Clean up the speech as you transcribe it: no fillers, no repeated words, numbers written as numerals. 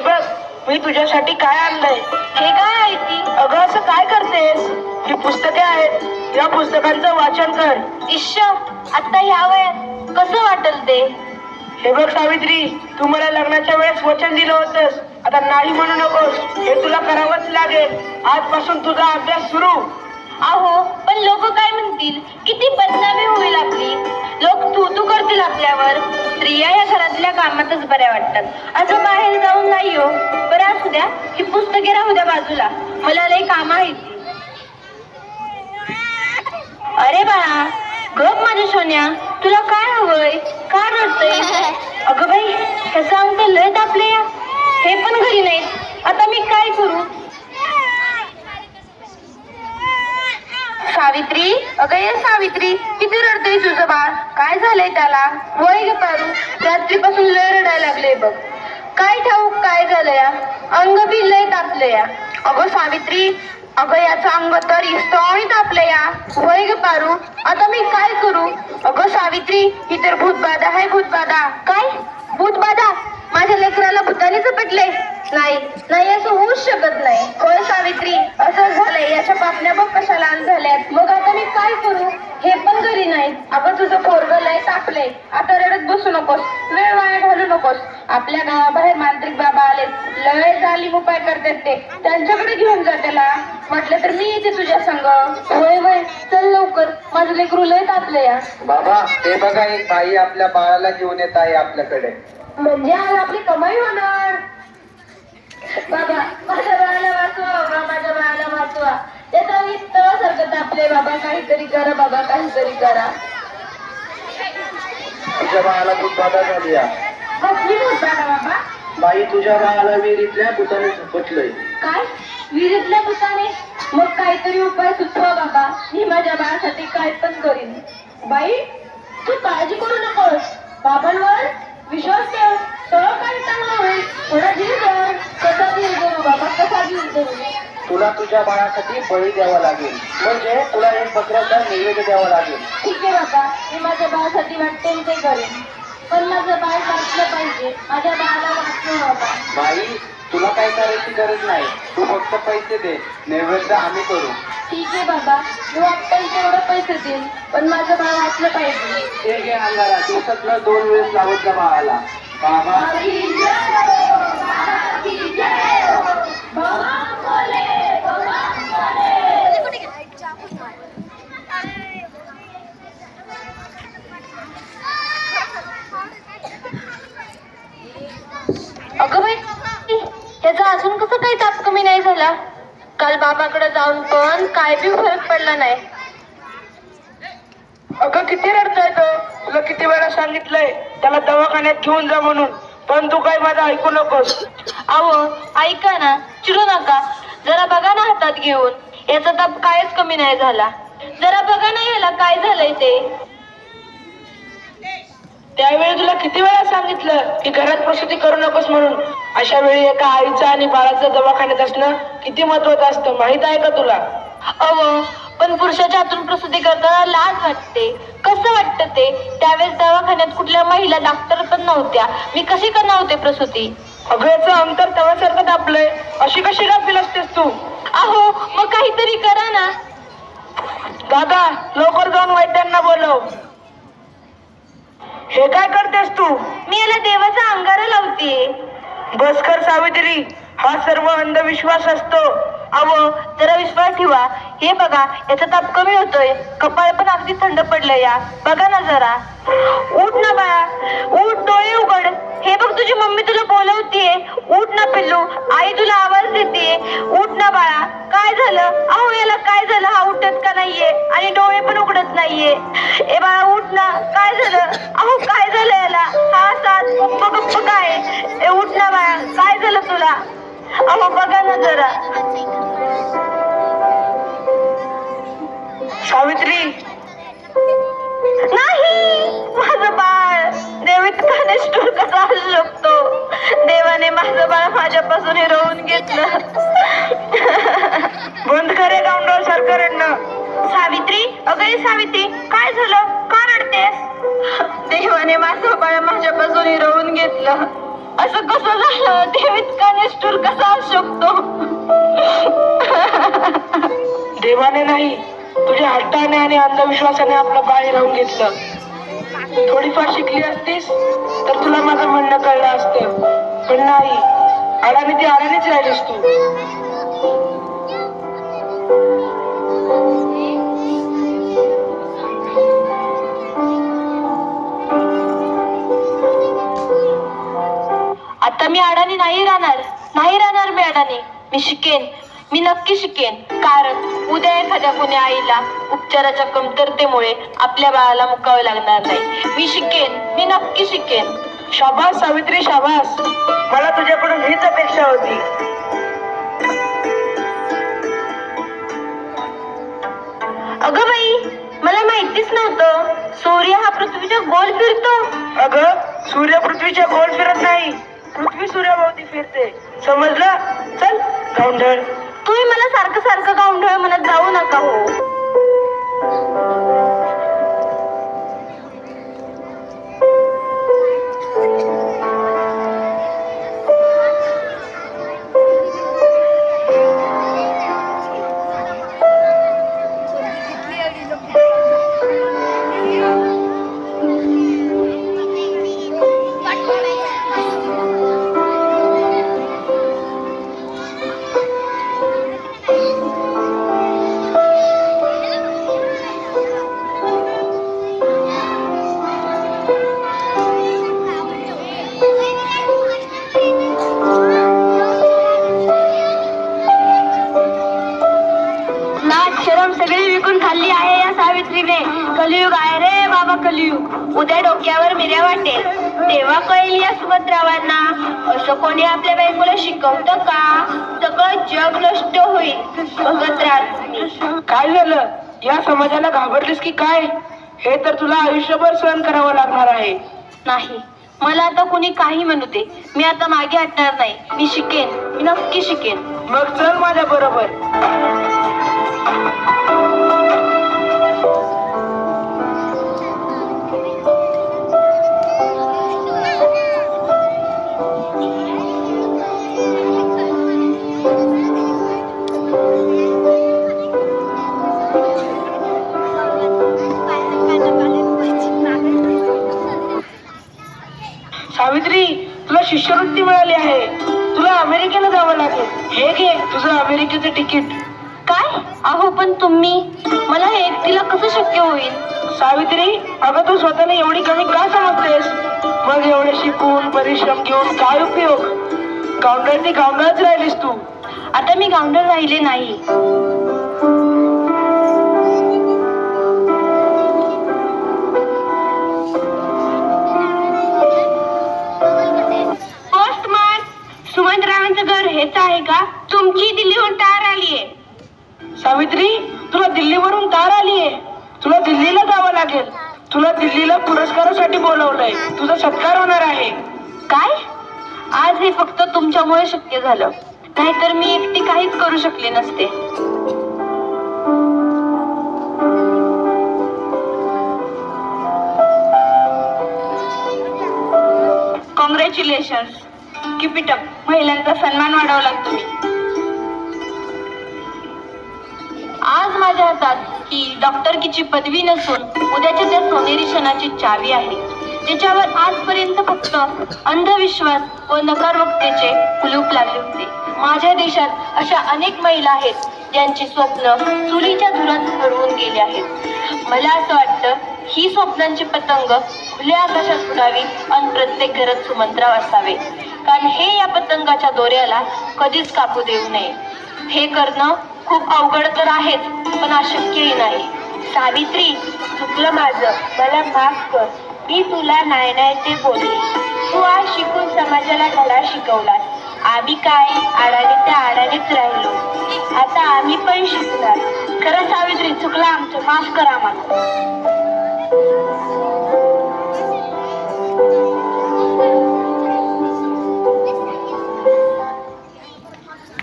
बघ, मी तुझ्यासाठी काय आणलंय. हे काय आहे ती? अगं असं काय करतेस? ही पुस्तके आहेत, या पुस्तकांचं वाचन कर. इश्श, आता ह्या वयात कसं वाटेल ते? हे बघ सावित्री, तू मला लग्नाच्या वेळेस वचन दिलं होतंस, आता नाही म्हणू नकोस. हे तुला करावंच लागेल. आजपासून तुझा अभ्यास सुरू. अहो, पण लोक काय म्हणतील? किती बदनामी होईल आपली. लोक तू करतील आपल्यावर. स्त्रिया या घरातल्या कामातच बऱ्या वाटतात, असं बाहेर जाऊन नाही हो. बरं असू द्या, ही पुस्तके राहू द्या बाजूला, मला लई काम आहेत. अरे बाळा, गप माझ्या सोन्या, तुला काय हवंय? का रडतय? अगं बाई, ह्याचं अंग लय तापले या. हे पण घरी नाहीत, आता मी काय करू? सावित्री, अगं ये सावित्री, किती रडतोय तुझं बाळ? काय झालंय त्याला? वय ग पारू, रात्रीपासून लय रडायला लागले बघ. काय ठाऊक काय झालं या? अंग बी लय तापलं या. अगं सावित्री, अगं याचं अंग तर इस्तवणी तापलं या. वय ग पारू, आता मी काय करू? अगं सावित्री, ही तर भूतबाधा आहे, भूतबाधा. काय भूतबाधा? माझ्या लेकराला भूताने झपटले? नाही नाही, असं होऊच शकत नाही. होय सावित्री, असं झालंय. याच्या पापण्या बघ कशा लहान झाल्यात. मग आता मी काय करू? हे पण घरी नाही. अगं तुझं पोरगं लय तापलंय. आता रडत बसू नकोस, वेळ वाया घालू नकोस. आपल्या गावाबाहेर मांत्रिक बाबा आले, लय जालीम उपाय करतात ते. त्यांच्याकडे घेऊन जा त्याला. म्हटलं तर मी येते तुझ्या संग. होय होय, चल लवकर, माझं लेकरू लय तापलंय या. बाबा, हे बघा, एक बाई आपल्या बाळाला घेऊन येत आहे आपल्याकडे. म्हणजे आज आपली कमाई होणार. बाबा, माझ्या बाळाला वाचवा बाबा, माझ्या बाळाला वाचवा. त्याचा तळासारखं तापले बाबा, काहीतरी करा बाबा, काहीतरी करा. तुझ्या बाळाला भूतबाधा झाली या. कसली भूतबाधा बाबा? बाई, तुझ्या बाळाला विहिरीतल्या भूताने झपटलंय. काय? विहिरीतल्या भूताने? मग काहीतरी उपाय सुचवा बाबा, मी माझ्या बाळासाठी काय पण करीन. बाई, तू काळजी करू नकोस, बाबांवर विश्वास ठेव, सगळं काही चांगलं होईल. थोडा धीर धर. कसा धीर धरू बाबा, कसा धीर धरू? तुला तुझ्या बाळासाठी बळी द्यावा लागेल, म्हणजे तुला एक बकऱ्याचा नैवेद्य द्यावा लागेल. ठीक आहे बाबा, मी माझ्या बाळासाठी वाटते ते करेन, पण माझं बाळ वाचलं पाहिजे. माझ्या बाळाला वाचलं बाबा. बाई, तुला काय करायची गरज नाही, तू फक्त पैसे दे, नैवेद्य आम्ही करू. ठीक आहे बाबा, मी वाटतं तेवढं पैसे देईन, पण माझं बाळ वाचलं पाहिजे. हे घे अंगारा, दिवसातलं 2 वेळेस लावत जा बाळाला. बाबा, अगं बाई, त्याचा अजून कसं काही ताप कमी नाही झाला? काल बाबाकडे जाऊन पण काय बी फरक पडला नाही. अगं किती रडतोय तो. तुला किती वेळा सांगितलंय त्याला दवाखान्यात घेऊन जा म्हणून, पण तू काय माझं ऐकू नकोस. अहो ऐका ना, चिडू नका. जरा बघा ना हातात घेऊन, याचा ताप कायच कमी नाही झाला. जरा बघा ना याला काय झालंय ते. त्यावेळी तुला किती वेळा सांगितलं की घरात प्रसूती करू नकोस म्हणून. अशा वेळी एका आईचं आणि बाळाचं दवाखान्यात असणं किती महत्वाचं असतं, माहित आहे का तुला? अहो, पण पुरुषाच्या हातून प्रसूती करताना लाज वाटते. कसं वाटतं ते? त्यावेळेस दवाखान्यात कुठल्या महिला डॉक्टर पण नव्हत्या. मी कशी करणार होते प्रसूती? अगं याचं अंतर तव्यासारखं तापलंय, अशी कशी गाफील असतेस तू? अहो, मग काहीतरी करा ना. दादा, लवकर जाऊन वैद्यांना बोलव. हे काय करतेस तू? मी याला देवाचा अंगारा लावते. बस कर सावित्री, हा सर्व अंधविश्वास असतो. अहो, जरा विश्वास ठेवा. हे बघा, याचा ताप कमी होतोय, कपाळ पण अगदी थंड पडलं या. बघा ना जरा. उठ ना बाळा, उठ, डोळे उघड. हे बघ, तुझी मम्मी तुला बोलवतीये. उठ ना पिल्लू, आई तुला आवाज देते. उठ ना बाळा. काय झालं? अहो याला काय झालं? हा उठत का नाहीये आणि डोळे पण उघडत नाहीये. ए बाळा उठ ना, काय झालं? अहो काय झालं याला? हा सात गप्प गप्प काय? ए उठ ना बाळा, काय झालं तुला? अहो बघा ना जरा. सावित्री, नाही, माझं बाळ. देव इतका निष्ठुर कसा असू शकतो? देवाने माझं बाळ माझ्यापासून हिरवून घेतलं. बंद करे गावंडळ सारखं रडणं. सावित्री, अगं सावित्री, काय झालं? का रडतेस? देवाने माझं बाळ माझ्यापासून हिरवून घेतलं. असं कसं झालं? देव इतका निष्ठुर कसा असू शकतो? देवाने नाही, तुझ्या हट्टाने आणि अंधविश्वासाने आपलं पाय राहून घेतलं. थोडीफार शिकली असतीस तर तुला माझं म्हणणं कळलं असतं, पण नाही, अडाणी ती अडाणीच राहिलीस तू. आता मी अडाणी नाही राहणार मी अडाणी. मी शिकेन, मी नक्की शिकेन. कारण उद्या एखाद्या कोणी आईला उपचाराच्या कमतरतेमुळे आपल्या बाळाला मुकावे लागणार नाही. मी शिकेन, मी नक्की शिकेन. शाबास सावित्री, शाबास. मला तुझ्याकडून हीच अपेक्षा होती. अगं बाई, मला माहितीच नव्हतं सूर्य हा पृथ्वीच्या गोल फिरतो. अगं, सूर्य पृथ्वीच्या गोल फिरत नाही, पृथ्वी सूर्याभोवती फिरते. समजलं? चल गावंढळ. तुम्ही मला सारखं सारखं गावंढळ म्हणत जाऊ नका हो. सगळी विकून खाल्ली आहे या सावित्रीने. कलियुग आहे रे बाबा, कलियुग. उद्या डोक्यावर मिऱ्या वाटेल तेव्हा कळेल या सुभद्रावांना. असं कोणी आपल्या बायकोला शिकवतं का? सगळं जग नष्ट होईल बघत राहा. काय झालं? या समाजाला घाबरलीस की काय? हे तर तुला आयुष्यभर सहन करावं लागणार आहे. नाही, मला आता कोणी काही म्हणू दे, मी आता मागे हटणार नाही. मी शिकेन, मी नक्की शिकेन. मग चल माझ्या बरोबर. सावित्री, तुला शिष्यवृत्ती मिळाली आहे. तुला अमेरिकेला जावं लागेल. हे घे तुझं अमेरिकेचं तिकीट. काय? अहो पण तुम्ही, मला हे एकटीला कसं शक्य होईल? सावित्री, अगं तू स्वतःला एवढी कमी का समजतेस? मग एवढे शिकून परिश्रम घेऊन काय उपयोग? गावंढळ ती गावंढळच राहिलीस तू. आता मी गावंढळ राहिले नाही. पोस्टमन, सुमंतरावांचं घर हेच आहे का? तुमची दिल्लीहून तार आलीये. सावित्री, तुला दिल्लीवरून तार आलीये. तुला दिल्लीला जावं लागेल. तुला दिल्लीला पुरस्कारासाठी बोलवलंय. तुझा सत्कार होणार आहे. काय? आज हे फक्त तुमच्यामुळे शक्य झालं, नाहीतर मी एकटी काहीच करू शकले नसते. Congratulations, keep it up. महिलांचा सन्मान वाढवला तुम्ही. आज माझ्या हातात ही डॉक्टरकीची पदवी नसून उद्याच्या त्या सोनेरी क्षणाची चावी आहे, ज्याच्यावर आजपर्यंत फक्त अंधविश्वास व नकारवक्तेचे कुलूप लागले होते. माझ्या देशात अशा अनेक महिला आहेत ज्यांची स्वप्न चुलीच्या धुरात हरवून गेली आहेत. मला असं वाटतं ही स्वप्नांची पतंग खुल्या आकाशात उडावी आणि प्रत्येक घरात सुमंतराव असावे, कारण हे या पतंगाच्या दोऱ्याला कधीच कापू देऊ नये. हे करणं खूप अवघड तर आहेच, पण अशक्यही नाही. सावित्री, चुकलं माझं, मला माफ कर. मी तुला नाही नाही ते बोलले. तू आज शिकून समाजाला धडा शिकवलास. आम्ही काय अडाणी त्या अडाणीच राहिलो. आता आम्ही पण शिकणार. खरं सावित्री, चुकलं आमचं, माफ करा आम्हाला.